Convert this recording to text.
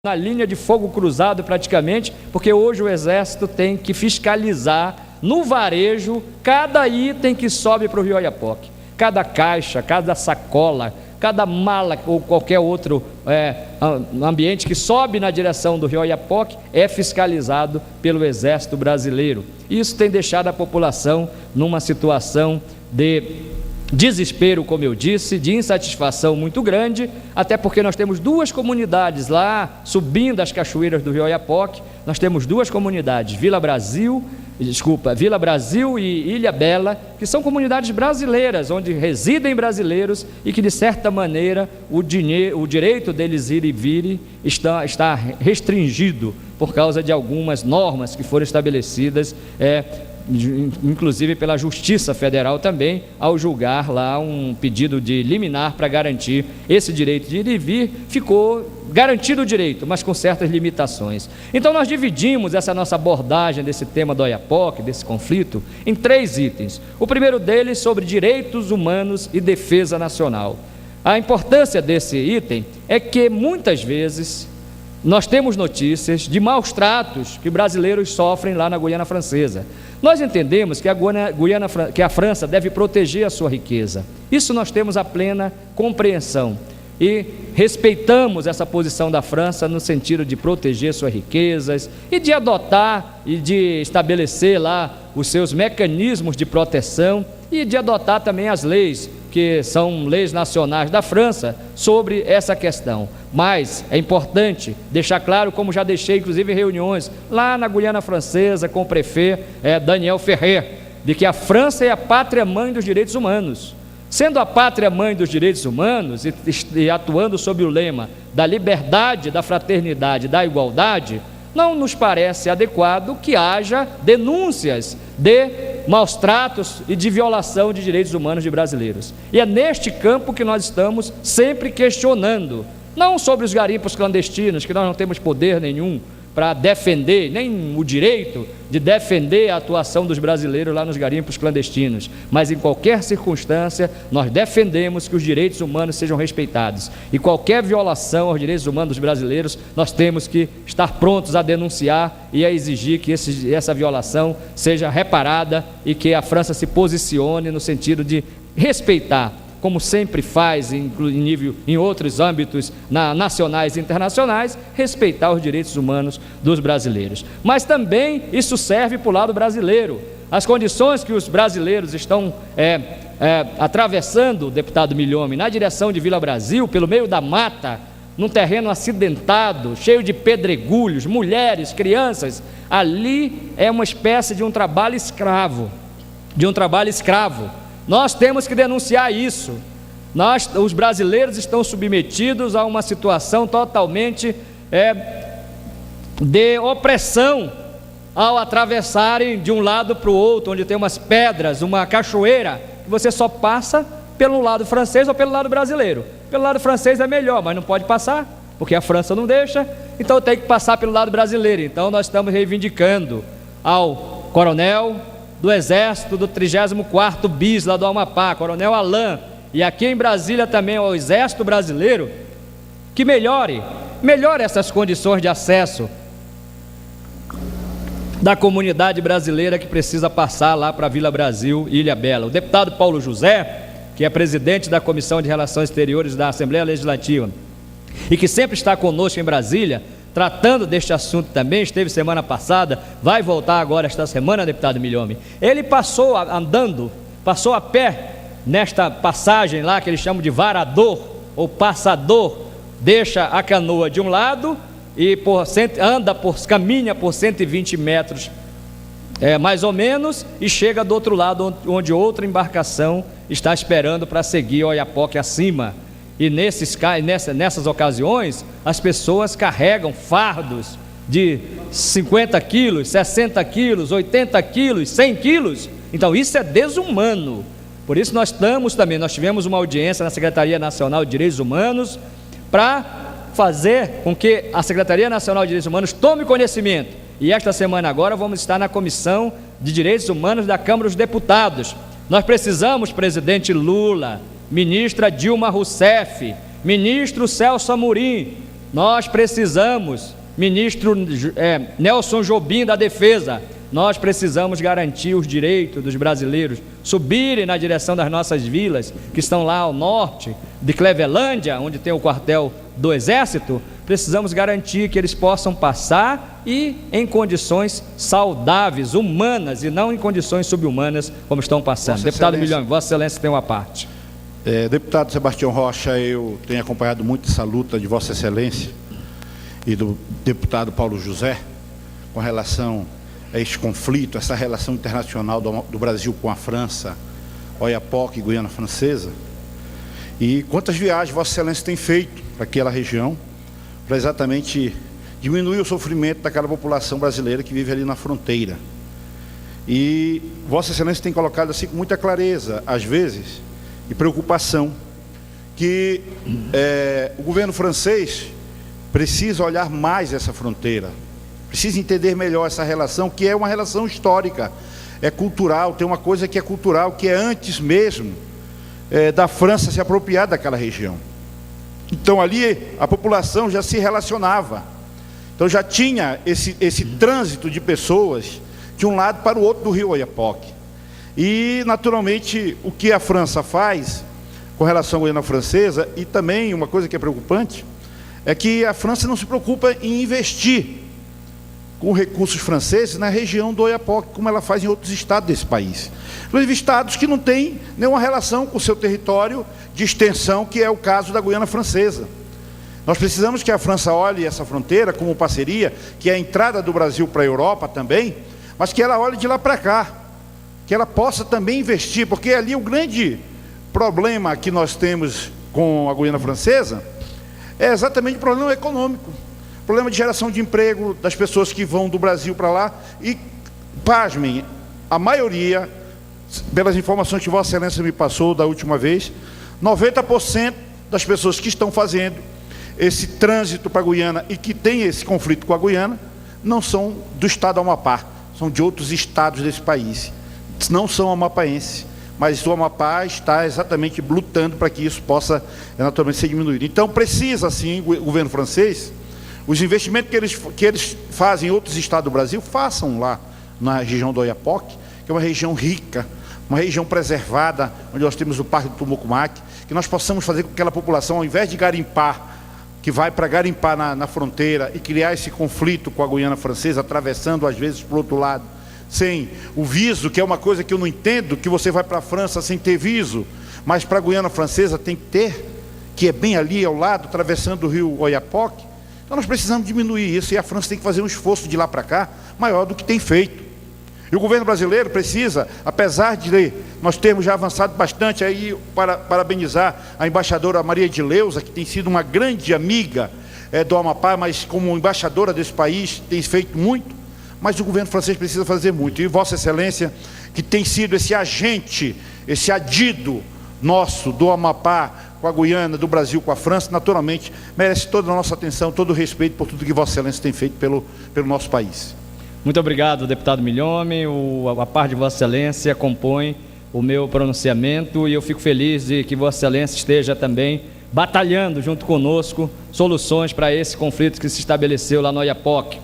na linha de fogo cruzado praticamente, porque hoje o Exército tem que fiscalizar no varejo cada item que sobe para o Rio Oiapoque, cada caixa, cada sacola, cada mala ou qualquer outro ambiente que sobe na direção do Rio Oiapoque é fiscalizado pelo Exército Brasileiro. Isso tem deixado a população numa situação de desespero, como eu disse, de insatisfação muito grande, até porque nós temos duas comunidades lá, subindo as cachoeiras do Rio Oiapoque, nós temos duas comunidades, Vila Brasil e Ilha Bela, que são comunidades brasileiras, onde residem brasileiros e que, de certa maneira, o direito deles ir e vir está restringido por causa de algumas normas que foram estabelecidas, inclusive pela Justiça Federal também, ao julgar lá um pedido de liminar para garantir esse direito de ir e vir. Ficou garantido o direito, mas com certas limitações. Então nós dividimos essa nossa abordagem desse tema do Oiapoque, desse conflito, em 3 itens. O primeiro deles sobre direitos humanos e defesa nacional. A importância desse item é que muitas vezes nós temos notícias de maus tratos que brasileiros sofrem lá na Guiana Francesa. Nós entendemos que a França deve proteger a sua riqueza. Isso nós temos a plena compreensão e respeitamos essa posição da França no sentido de proteger suas riquezas e de adotar e de estabelecer lá os seus mecanismos de proteção e de adotar também as leis, que são leis nacionais da França, sobre essa questão. Mas é importante deixar claro, como já deixei inclusive em reuniões lá na Guiana Francesa com o prefeito Daniel Ferrer, de que a França é a pátria-mãe dos direitos humanos. Sendo a pátria-mãe dos direitos humanos e atuando sob o lema da liberdade, da fraternidade, da igualdade, não nos parece adequado que haja denúncias de maus tratos e de violação de direitos humanos de brasileiros. E é neste campo que nós estamos sempre questionando, não sobre os garimpos clandestinos, que nós não temos poder nenhum para defender, nem o direito de defender a atuação dos brasileiros lá nos garimpos clandestinos, mas em qualquer circunstância nós defendemos que os direitos humanos sejam respeitados, e qualquer violação aos direitos humanos dos brasileiros nós temos que estar prontos a denunciar e a exigir que essa violação seja reparada e que a França se posicione no sentido de respeitar, como sempre faz em outros âmbitos nacionais e internacionais, respeitar os direitos humanos dos brasileiros. Mas também isso serve para o lado brasileiro. As condições que os brasileiros estão atravessando, deputado Milhomem, na direção de Vila Brasil, pelo meio da mata, num terreno acidentado, cheio de pedregulhos, mulheres, crianças, ali é uma espécie de um trabalho escravo, Nós temos que denunciar isso. Os brasileiros estão submetidos a uma situação totalmente de opressão ao atravessarem de um lado para o outro, onde tem umas pedras, uma cachoeira, que você só passa pelo lado francês ou pelo lado brasileiro. Pelo lado francês é melhor, mas não pode passar, porque a França não deixa, então tem que passar pelo lado brasileiro. Então nós estamos reivindicando ao coronel do Exército do 34º BIS lá do Amapá, Coronel Alain, e aqui em Brasília também ao Exército Brasileiro, que melhore essas condições de acesso da comunidade brasileira que precisa passar lá para Vila Brasil e Ilha Bela. O deputado Paulo José, que é presidente da Comissão de Relações Exteriores da Assembleia Legislativa e que sempre está conosco em Brasília, tratando deste assunto também, esteve semana passada, vai voltar agora esta semana, deputado Milhomem. Ele passou a pé nesta passagem lá, que eles chamam de varador ou passador, deixa a canoa de um lado e caminha por 120 metros, mais ou menos, e chega do outro lado, onde outra embarcação está esperando para seguir o Oiapoque acima. E nessas ocasiões, as pessoas carregam fardos de 50 quilos, 60 quilos, 80 quilos, 100 quilos. Então isso é desumano. Por isso nós tivemos uma audiência na Secretaria Nacional de Direitos Humanos para fazer com que a Secretaria Nacional de Direitos Humanos tome conhecimento. E esta semana agora vamos estar na Comissão de Direitos Humanos da Câmara dos Deputados. Nós precisamos, presidente Lula, ministra Dilma Rousseff, ministro Celso Amorim, Nós precisamos, ministro Nelson Jobim da Defesa, nós precisamos garantir os direitos dos brasileiros subirem na direção das nossas vilas, que estão lá ao norte de Clevelândia, onde tem o quartel do Exército. Precisamos garantir que eles possam passar e em condições saudáveis, humanas, e não em condições subhumanas como estão passando. Deputado Milhomem, Vossa Excelência tem uma parte. Deputado Sebastião Rocha, eu tenho acompanhado muito essa luta de Vossa Excelência e do deputado Paulo José com relação a este conflito, essa relação internacional do Brasil com a França, Oiapoque e Guiana Francesa. E quantas viagens Vossa Excelência tem feito para aquela região, para exatamente diminuir o sofrimento daquela população brasileira que vive ali na fronteira. E Vossa Excelência tem colocado assim com muita clareza, às vezes, e preocupação, que o governo francês precisa olhar mais essa fronteira, precisa entender melhor essa relação, que é uma relação histórica, é cultural, tem uma coisa que é cultural, que é antes mesmo da França se apropriar daquela região. Então ali a população já se relacionava, então já tinha esse trânsito de pessoas de um lado para o outro do rio Oiapoque. E naturalmente o que a França faz com relação à Guiana Francesa, e também uma coisa que é preocupante, é que a França não se preocupa em investir com recursos franceses na região do Oiapoque, como ela faz em outros estados desse país. Inclusive estados que não têm nenhuma relação com o seu território de extensão, que é o caso da Guiana Francesa. Nós precisamos que a França olhe essa fronteira como parceria, que é a entrada do Brasil para a Europa também, mas que ela olhe de lá para cá, que ela possa também investir, porque ali o grande problema que nós temos com a Guiana Francesa é exatamente o problema econômico, problema de geração de emprego das pessoas que vão do Brasil para lá. E, pasmem, a maioria, pelas informações que Vossa Excelência me passou da última vez, 90% das pessoas que estão fazendo esse trânsito para a Guiana e que tem esse conflito com a Guiana, não são do estado do Amapá, são de outros estados desse país, não são amapaenses, mas o Amapá está exatamente lutando para que isso possa naturalmente ser diminuído. Então precisa sim o governo francês, os investimentos que eles fazem em outros estados do Brasil, façam lá na região do Oiapoque, que é uma região rica, uma região preservada, onde nós temos o Parque do Tumucumaque, que nós possamos fazer com que aquela população, ao invés de garimpar, que vai para garimpar na fronteira e criar esse conflito com a Guiana Francesa, atravessando às vezes para o outro lado, sem o viso, que é uma coisa que eu não entendo, que você vai para a França sem ter viso, mas para a Guiana Francesa tem que ter, que é bem ali ao lado, atravessando o rio Oiapoque. Então nós precisamos diminuir isso, e a França tem que fazer um esforço de lá para cá, maior do que tem feito. E o governo brasileiro precisa, apesar de nós termos já avançado bastante, aí para parabenizar a embaixadora Maria de Leusa, que tem sido uma grande amiga do Amapá, mas como embaixadora desse país tem feito muito, mas o governo francês precisa fazer muito. E Vossa Excelência, que tem sido esse agente, esse adido nosso do Amapá com a Guiana, do Brasil com a França, naturalmente merece toda a nossa atenção, todo o respeito por tudo que Vossa Excelência tem feito pelo nosso país. Muito obrigado, deputado Milhomem. A parte de Vossa Excelência compõe o meu pronunciamento, e eu fico feliz de que Vossa Excelência esteja também batalhando junto conosco soluções para esse conflito que se estabeleceu lá no Oiapoque.